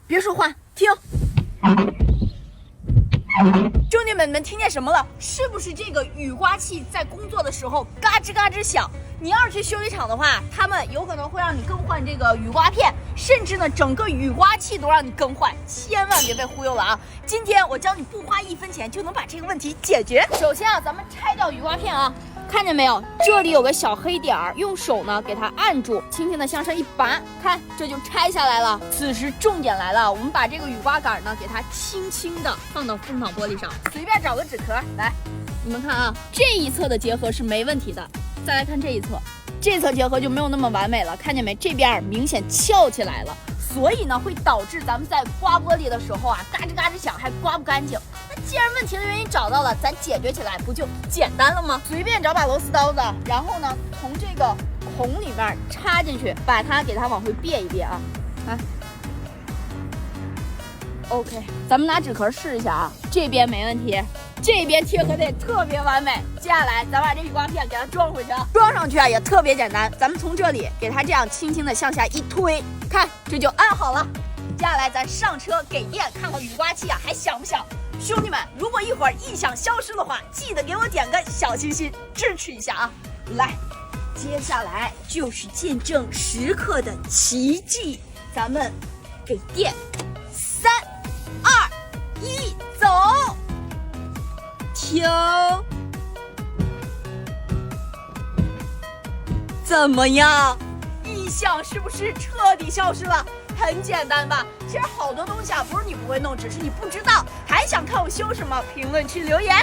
别说话，听。兄弟们，你们听见什么了？是不是这个雨刮器在工作的时候嘎吱嘎吱响？你要是去修理厂的话，他们有可能会让你更换这个雨刮片，甚至呢整个雨刮器都让你更换，千万别被忽悠了啊！今天我教你不花1分钱就能把这个问题解决。首先啊，咱们拆掉雨刮片啊，看见没有？这里有个小黑点儿，用手呢给它按住，轻轻的向上一拔，看这就拆下来了。此时重点来了，我们把这个雨刮杆呢给它轻轻的放到风挡玻璃上，随便找个纸壳来，你们看啊，这一侧的结合是没问题的。再来看这一侧，这侧结合就没有那么完美了，看见没？这边明显翘起来了，所以呢会导致咱们在刮玻璃的时候啊，嘎吱嘎吱响，还刮不干净。那既然问题的原因找到了，咱解决起来不就简单了吗？随便找把螺丝刀子，然后呢从这个孔里面插进去，把它给它往回别一别啊，看。OK， 咱们拿纸壳试一下啊，这边没问题。这边贴合的也特别完美，接下来咱把这雨刮片给它装回去啊，装上去啊也特别简单，咱们从这里给它这样轻轻的向下一推，看这就安好了。接下来咱上车给电，看看雨刮器啊还响不响。兄弟们，如果一会儿异响消失的话，记得给我点个小心心支持一下啊。来，接下来就是见证时刻的奇迹，咱们给电，3、2、1，走。停，怎么样？异响是不是彻底消失了？很简单吧？其实好多东西啊，不是你不会弄，只是你不知道。还想看我修什么？评论区留言。